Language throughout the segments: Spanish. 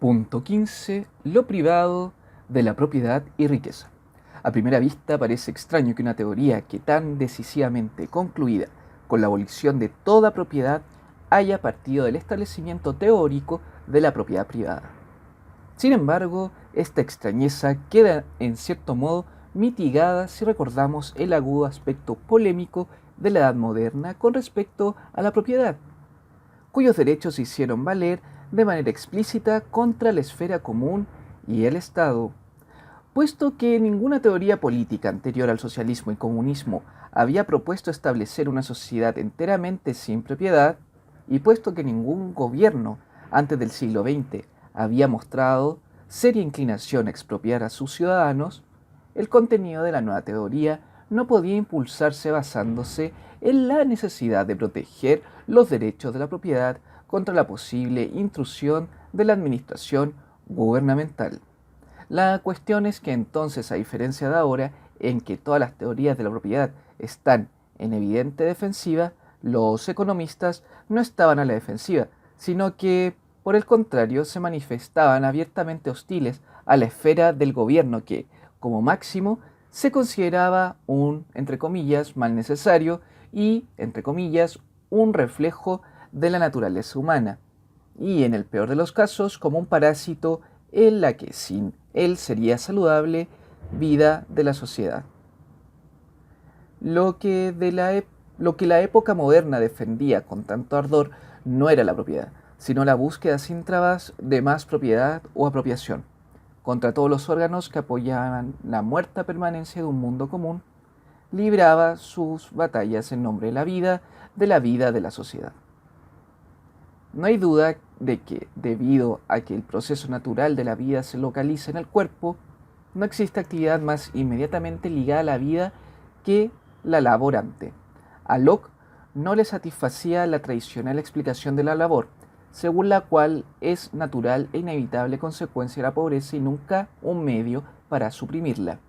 Punto 15. Lo privado de la propiedad y riqueza. A primera vista parece extraño que una teoría que tan decisivamente concluida con la abolición de toda propiedad haya partido del establecimiento teórico de la propiedad privada. Sin embargo, esta extrañeza queda en cierto modo mitigada si recordamos el agudo aspecto polémico de la Edad Moderna con respecto a la propiedad, cuyos derechos se hicieron valer de manera explícita contra la esfera común y el Estado. Puesto que ninguna teoría política anterior al socialismo y comunismo había propuesto establecer una sociedad enteramente sin propiedad, y puesto que ningún gobierno antes del siglo XX había mostrado seria inclinación a expropiar a sus ciudadanos, el contenido de la nueva teoría no podía impulsarse basándose en la necesidad de proteger los derechos de la propiedad contra la posible intrusión de la administración gubernamental. La cuestión es que entonces, a diferencia de ahora, en que todas las teorías de la propiedad están en evidente defensiva, los economistas no estaban a la defensiva, sino que, por el contrario, se manifestaban abiertamente hostiles a la esfera del gobierno que, como máximo, se consideraba un, entre comillas, mal necesario y, entre comillas, un reflejo de la naturaleza humana, y en el peor de los casos, como un parásito en la que sin él sería saludable vida de la sociedad. Lo que la época moderna defendía con tanto ardor no era la propiedad, sino la búsqueda sin trabas de más propiedad o apropiación, contra todos los órganos que apoyaban la muerta permanencia de un mundo común, libraba sus batallas en nombre de la vida de la sociedad. No hay duda de que, debido a que el proceso natural de la vida se localiza en el cuerpo, no existe actividad más inmediatamente ligada a la vida que la laborante. A Locke no le satisfacía la tradicional explicación de la labor, según la cual es natural e inevitable consecuencia de la pobreza y nunca un medio para suprimirla,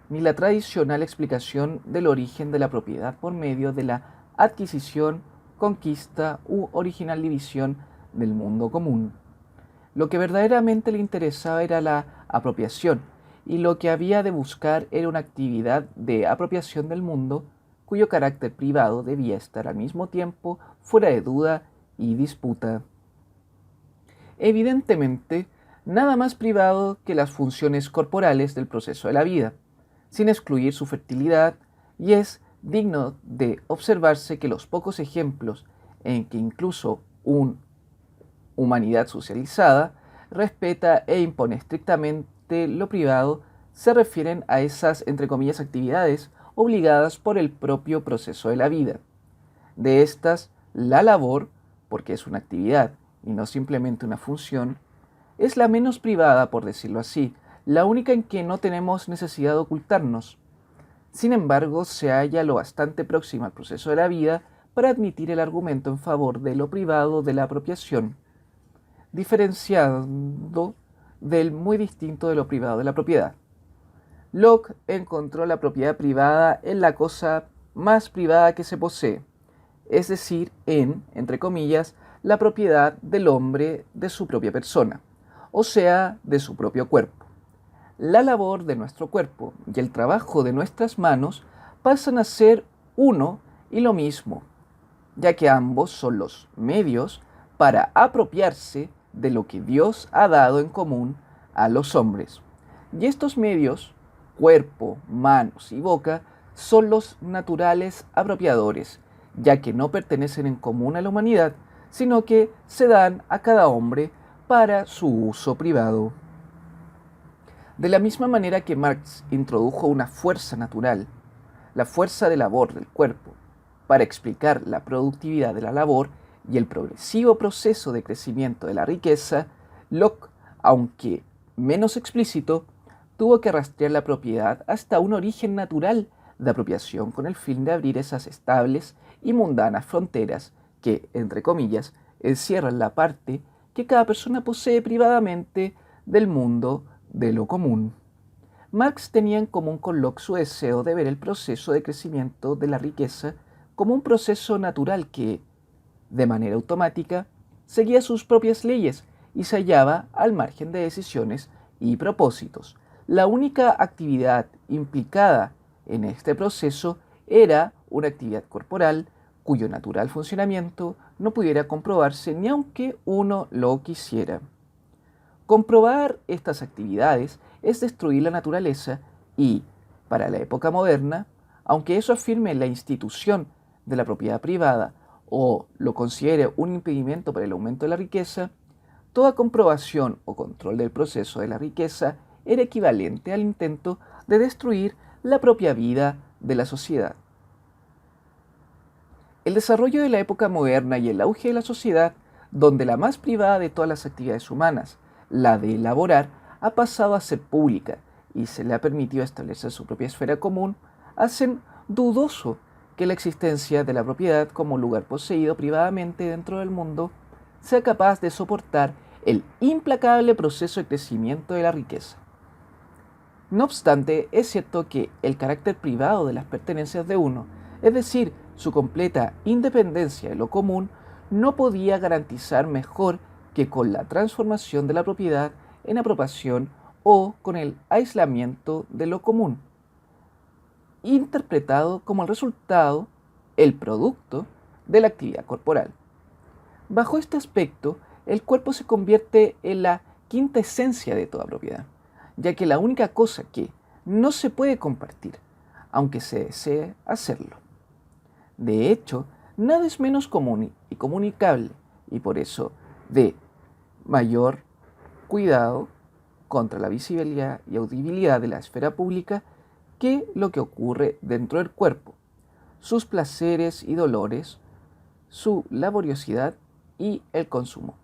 ni la tradicional explicación del origen de la propiedad por medio de la adquisición, conquista u original división del mundo común. Lo que verdaderamente le interesaba era la apropiación, y lo que había de buscar era una actividad de apropiación del mundo cuyo carácter privado debía estar al mismo tiempo fuera de duda y disputa. Evidentemente, nada más privado que las funciones corporales del proceso de la vida, sin excluir su fertilidad, y es digno de observarse que los pocos ejemplos en que incluso una humanidad socializada respeta e impone estrictamente lo privado se refieren a esas, entre comillas, actividades obligadas por el propio proceso de la vida. De estas, la labor, porque es una actividad y no simplemente una función, es la menos privada, por decirlo así, la única en que no tenemos necesidad de ocultarnos. Sin embargo, se halla lo bastante próxima al proceso de la vida para admitir el argumento en favor de lo privado de la apropiación, diferenciando del muy distinto de lo privado de la propiedad. Locke encontró la propiedad privada en la cosa más privada que se posee, es decir, en, entre comillas, la propiedad del hombre de su propia persona, o sea, de su propio cuerpo. La labor de nuestro cuerpo y el trabajo de nuestras manos pasan a ser uno y lo mismo, ya que ambos son los medios para apropiarse de lo que Dios ha dado en común a los hombres. Y estos medios, cuerpo, manos y boca, son los naturales apropiadores, ya que no pertenecen en común a la humanidad, sino que se dan a cada hombre para su uso privado. De la misma manera que Marx introdujo una fuerza natural, la fuerza de labor del cuerpo, para explicar la productividad de la labor y el progresivo proceso de crecimiento de la riqueza, Locke, aunque menos explícito, tuvo que rastrear la propiedad hasta un origen natural de apropiación con el fin de abrir esas estables y mundanas fronteras que, entre comillas, encierran la parte que cada persona posee privadamente del mundo de lo común. Marx tenía en común con Locke su deseo de ver el proceso de crecimiento de la riqueza como un proceso natural que, de manera automática, seguía sus propias leyes y se hallaba al margen de decisiones y propósitos. La única actividad implicada en este proceso era una actividad corporal cuyo natural funcionamiento no pudiera comprobarse ni aunque uno lo quisiera. Comprobar estas actividades es destruir la naturaleza y, para la época moderna, aunque eso afirme la institución de la propiedad privada o lo considere un impedimento para el aumento de la riqueza, toda comprobación o control del proceso de la riqueza era equivalente al intento de destruir la propia vida de la sociedad. El desarrollo de la época moderna y el auge de la sociedad, donde la más privada de todas las actividades humanas, la de elaborar, ha pasado a ser pública y se le ha permitido establecer su propia esfera común, hacen dudoso que la existencia de la propiedad como lugar poseído privadamente dentro del mundo sea capaz de soportar el implacable proceso de crecimiento de la riqueza. No obstante, es cierto que el carácter privado de las pertenencias de uno, es decir, su completa independencia de lo común, no podía garantizar mejor que con la transformación de la propiedad en apropiación o con el aislamiento de lo común, interpretado como el resultado, el producto de la actividad corporal. Bajo este aspecto, el cuerpo se convierte en la quinta esencia de toda propiedad, ya que la única cosa que no se puede compartir, aunque se desee hacerlo. De hecho, nada es menos común y comunicable, y por eso de mayor cuidado contra la visibilidad y audibilidad de la esfera pública que lo que ocurre dentro del cuerpo, sus placeres y dolores, su laboriosidad y el consumo.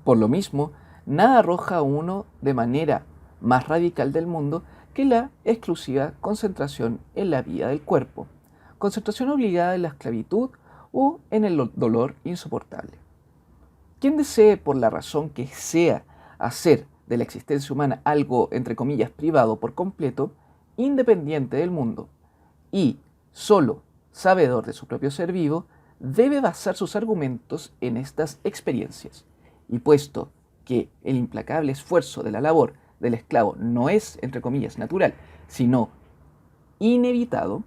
Por lo mismo, nada arroja a uno de manera más radical del mundo que la exclusiva concentración en la vida del cuerpo, concentración obligada en la esclavitud o en el dolor insoportable. Quien desee, por la razón que sea, hacer de la existencia humana algo, entre comillas, privado por completo, independiente del mundo y solo sabedor de su propio ser vivo, debe basar sus argumentos en estas experiencias. Y puesto que el implacable esfuerzo de la labor del esclavo no es, entre comillas, natural, sino inevitable,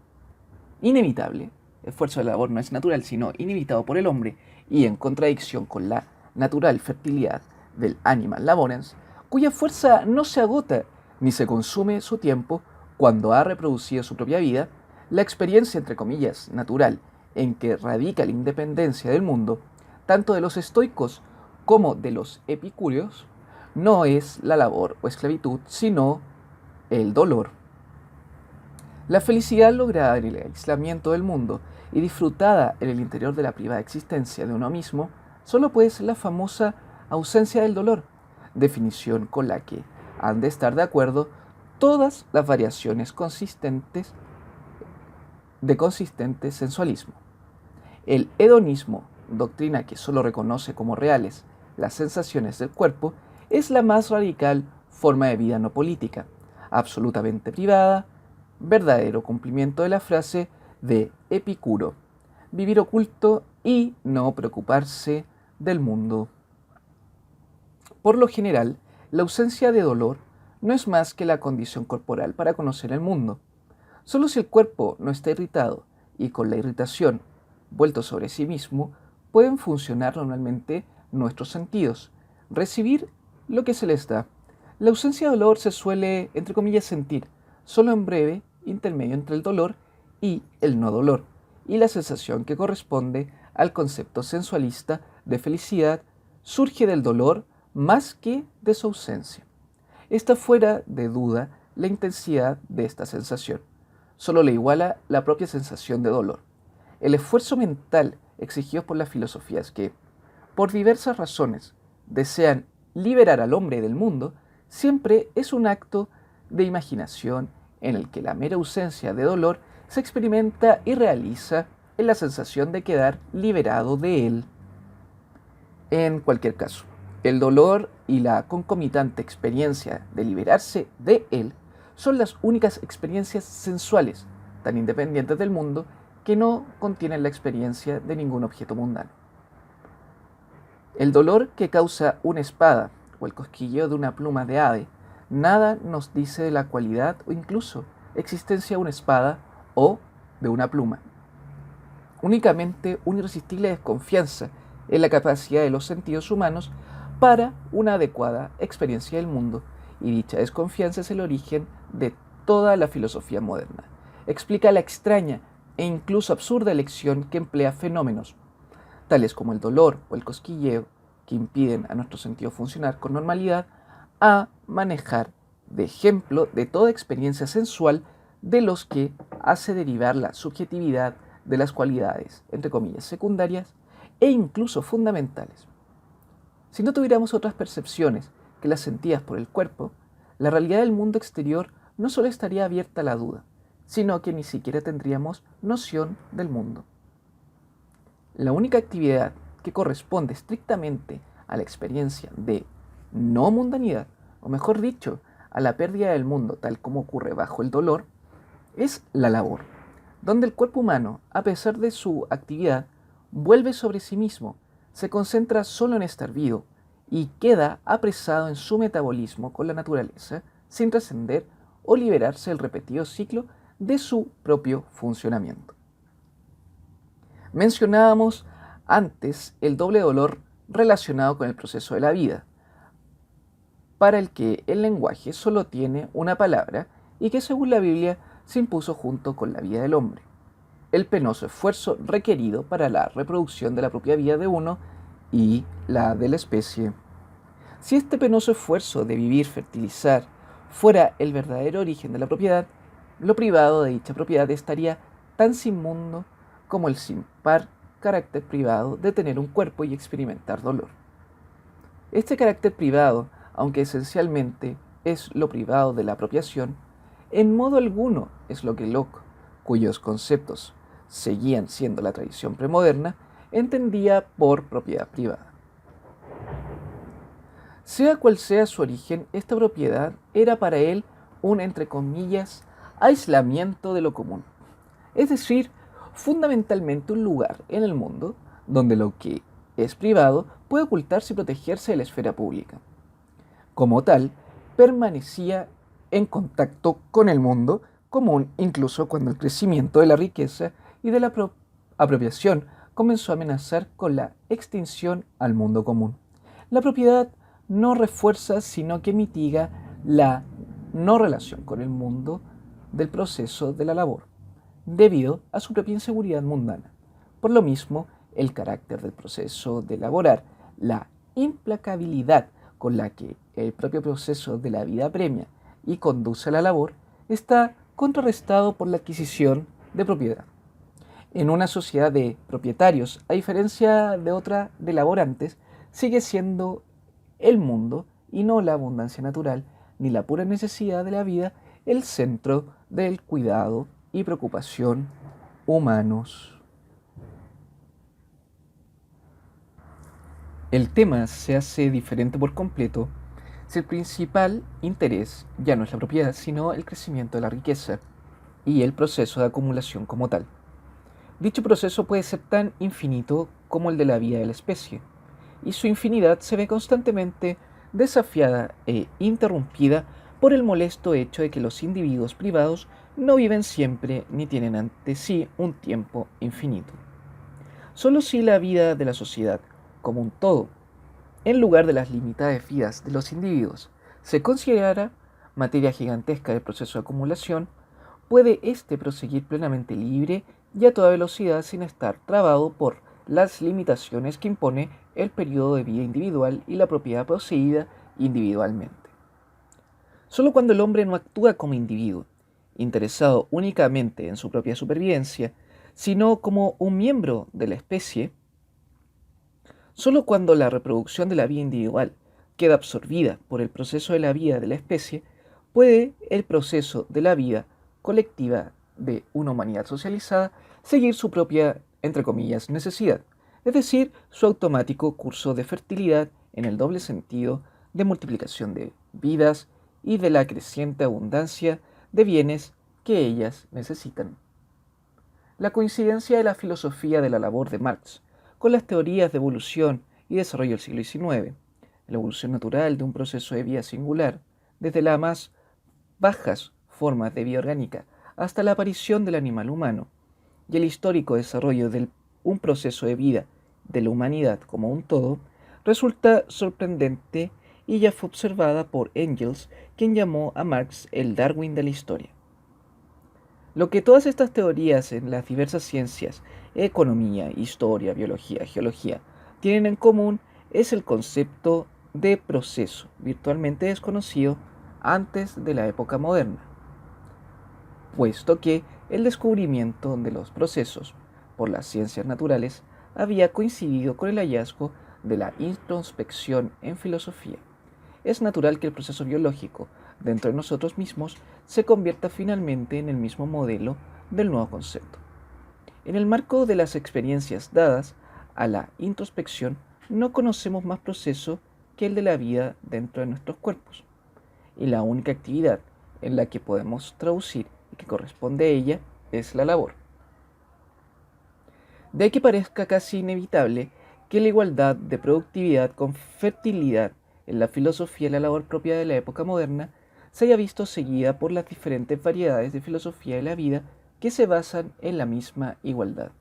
esfuerzo de la labor no es natural, sino inevitado por el hombre y en contradicción con la natural fertilidad del animal laborans, cuya fuerza no se agota ni se consume su tiempo cuando ha reproducido su propia vida, la experiencia, entre comillas, natural en que radica la independencia del mundo, tanto de los estoicos como de los epicúreos, no es la labor o esclavitud, sino el dolor. La felicidad lograda en el aislamiento del mundo y disfrutada en el interior de la privada existencia de uno mismo, solo puede ser la famosa ausencia del dolor, definición con la que han de estar de acuerdo todas las variaciones consistentes de consistente sensualismo. El hedonismo, doctrina que solo reconoce como reales las sensaciones del cuerpo, es la más radical forma de vida no política, absolutamente privada, verdadero cumplimiento de la frase de Epicuro, vivir oculto y no preocuparse del mundo. Por lo general, la ausencia de dolor no es más que la condición corporal para conocer el mundo. Solo si el cuerpo no está irritado y con la irritación vuelto sobre sí mismo, pueden funcionar normalmente nuestros sentidos, recibir lo que se les da. La ausencia de dolor se suele, entre comillas, sentir solo en breve intermedio entre el dolor y el no dolor, y la sensación que corresponde al concepto sensualista de felicidad surge del dolor más que de su ausencia. Está fuera de duda la intensidad de esta sensación. Solo le iguala la propia sensación de dolor. El esfuerzo mental exigido por las filosofías que, por diversas razones, desean liberar al hombre del mundo, siempre es un acto de imaginación en el que la mera ausencia de dolor se experimenta y realiza en la sensación de quedar liberado de él. En cualquier caso, el dolor y la concomitante experiencia de liberarse de él son las únicas experiencias sensuales, tan independientes del mundo, que no contienen la experiencia de ningún objeto mundano. El dolor que causa una espada o el cosquilleo de una pluma de ave nada nos dice de la cualidad o incluso existencia de una espada o de una pluma. Únicamente una irresistible desconfianza en la capacidad de los sentidos humanos para una adecuada experiencia del mundo, y dicha desconfianza es el origen de toda la filosofía moderna. Explica la extraña e incluso absurda elección que emplea fenómenos tales como el dolor o el cosquilleo, que impiden a nuestro sentido funcionar con normalidad, a manejar de ejemplo de toda experiencia sensual de los que hace derivar la subjetividad de las cualidades, entre comillas, secundarias e incluso fundamentales. Si no tuviéramos otras percepciones que las sentidas por el cuerpo, la realidad del mundo exterior no solo estaría abierta a la duda, sino que ni siquiera tendríamos noción del mundo. La única actividad que corresponde estrictamente a la experiencia de no mundanidad, o mejor dicho, a la pérdida del mundo tal como ocurre bajo el dolor, es la labor, donde el cuerpo humano, a pesar de su actividad, vuelve sobre sí mismo, se concentra solo en estar vivo y queda apresado en su metabolismo con la naturaleza, sin trascender o liberarse del repetido ciclo de su propio funcionamiento. Mencionábamos antes el doble dolor relacionado con el proceso de la vida, para el que el lenguaje solo tiene una palabra y que según la Biblia se impuso junto con la vida del hombre: el penoso esfuerzo requerido para la reproducción de la propia vida de uno y la de la especie. Si este penoso esfuerzo de vivir, fertilizar, fuera el verdadero origen de la propiedad, lo privado de dicha propiedad estaría tan sin mundo como el sin par carácter privado de tener un cuerpo y experimentar dolor. Este carácter privado, aunque esencialmente es lo privado de la apropiación, en modo alguno es lo que Locke, cuyos conceptos seguían siendo la tradición premoderna, entendía por propiedad privada. Sea cual sea su origen, esta propiedad era para él un, entre comillas, aislamiento de lo común, es decir, fundamentalmente un lugar en el mundo donde lo que es privado puede ocultarse y protegerse de la esfera pública. Como tal, permanecía en contacto con el mundo común incluso cuando el crecimiento de la riqueza y de la apropiación comenzó a amenazar con la extinción al mundo común. La propiedad no refuerza, sino que mitiga la no relación con el mundo del proceso de la labor, debido a su propia inseguridad mundana. Por lo mismo, el carácter del proceso de elaborar, la implacabilidad con la que el propio proceso de la vida premia y conduce a la labor, está contrarrestado por la adquisición de propiedad. En una sociedad de propietarios, a diferencia de otra de laborantes, sigue siendo el mundo y no la abundancia natural ni la pura necesidad de la vida el centro del cuidado y preocupación humanos. El tema se hace diferente por completo si el principal interés ya no es la propiedad, sino el crecimiento de la riqueza y el proceso de acumulación como tal. Dicho proceso puede ser tan infinito como el de la vida de la especie, y su infinidad se ve constantemente desafiada e interrumpida por el molesto hecho de que los individuos privados no viven siempre ni tienen ante sí un tiempo infinito. Solo si la vida de la sociedad como un todo, en lugar de las limitadas vidas de los individuos, se considerara materia gigantesca del proceso de acumulación, puede éste proseguir plenamente libre y a toda velocidad sin estar trabado por las limitaciones que impone el periodo de vida individual y la propiedad poseída individualmente. Solo cuando el hombre no actúa como individuo, interesado únicamente en su propia supervivencia, sino como un miembro de la especie, solo cuando la reproducción de la vida individual queda absorbida por el proceso de la vida de la especie, puede el proceso de la vida colectiva de una humanidad socializada seguir su propia, entre comillas, necesidad, es decir, su automático curso de fertilidad en el doble sentido de multiplicación de vidas y de la creciente abundancia de bienes que ellas necesitan. La coincidencia de la filosofía de la labor de Marx con las teorías de evolución y desarrollo del siglo XIX, la evolución natural de un proceso de vida singular, desde las más bajas formas de vida orgánica hasta la aparición del animal humano, y el histórico desarrollo de un proceso de vida de la humanidad como un todo, resulta sorprendente y ya fue observada por Engels, quien llamó a Marx el Darwin de la historia. Lo que todas estas teorías en las diversas ciencias, economía, historia, biología, geología, tienen en común es el concepto de proceso, virtualmente desconocido antes de la época moderna, puesto que el descubrimiento de los procesos por las ciencias naturales había coincidido con el hallazgo de la introspección en filosofía. Es natural que el proceso biológico dentro de nosotros mismos se convierta finalmente en el mismo modelo del nuevo concepto. En el marco de las experiencias dadas a la introspección, no conocemos más proceso que el de la vida dentro de nuestros cuerpos, y la única actividad en la que podemos traducir y que corresponde a ella es la labor. De ahí que parezca casi inevitable que la igualdad de productividad con fertilidad en la filosofía y la labor propia de la época moderna se haya visto seguida por las diferentes variedades de filosofía de la vida que se basan en la misma igualdad.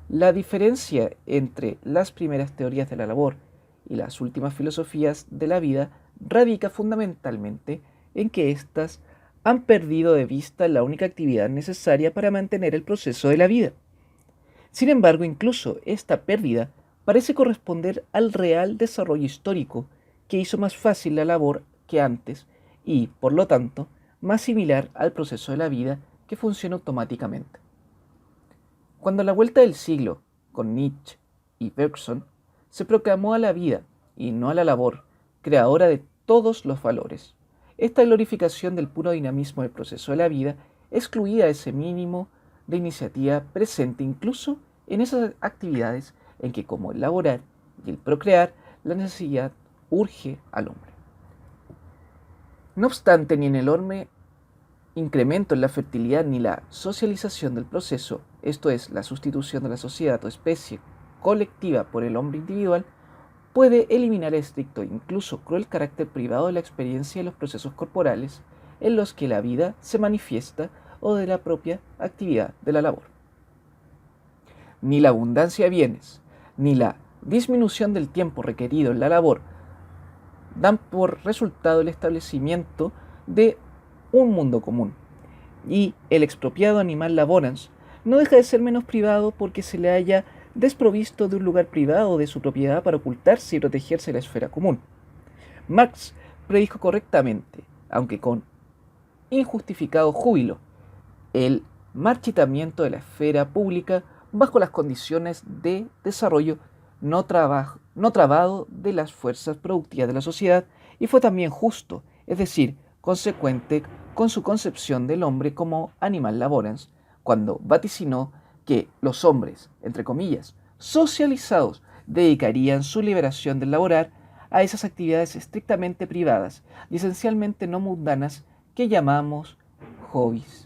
La diferencia entre las primeras teorías de la labor y las últimas filosofías de la vida radica fundamentalmente en que éstas han perdido de vista la única actividad necesaria para mantener el proceso de la vida. Sin embargo, incluso esta pérdida parece corresponder al real desarrollo histórico que hizo más fácil la labor que antes y, por lo tanto, más similar al proceso de la vida que funciona automáticamente. Cuando a la vuelta del siglo, con Nietzsche y Bergson, se proclamó a la vida y no a la labor, creadora de todos los valores, esta glorificación del puro dinamismo del proceso de la vida excluía ese mínimo de iniciativa presente incluso en esas actividades en que, como el laborar y el procrear, la necesidad urge al hombre. No obstante, ni en el enorme incremento en la fertilidad ni la socialización del proceso, esto es, la sustitución de la sociedad o especie colectiva por el hombre individual, puede eliminar el estricto e incluso cruel carácter privado de la experiencia de los procesos corporales en los que la vida se manifiesta o de la propia actividad de la labor. Ni la abundancia de bienes, ni la disminución del tiempo requerido en la labor dan por resultado el establecimiento de un mundo común, y el expropiado animal laborans no deja de ser menos privado porque se le haya desprovisto de un lugar privado de su propiedad para ocultarse y protegerse de la esfera común. Marx predijo correctamente, aunque con injustificado júbilo, el marchitamiento de la esfera pública bajo las condiciones de desarrollo no trabado de las fuerzas productivas de la sociedad, y fue también justo, es decir, consecuente con su concepción del hombre como animal laborans, cuando vaticinó que los hombres, entre comillas, socializados, dedicarían su liberación del laborar a esas actividades estrictamente privadas y esencialmente no mundanas que llamamos hobbies.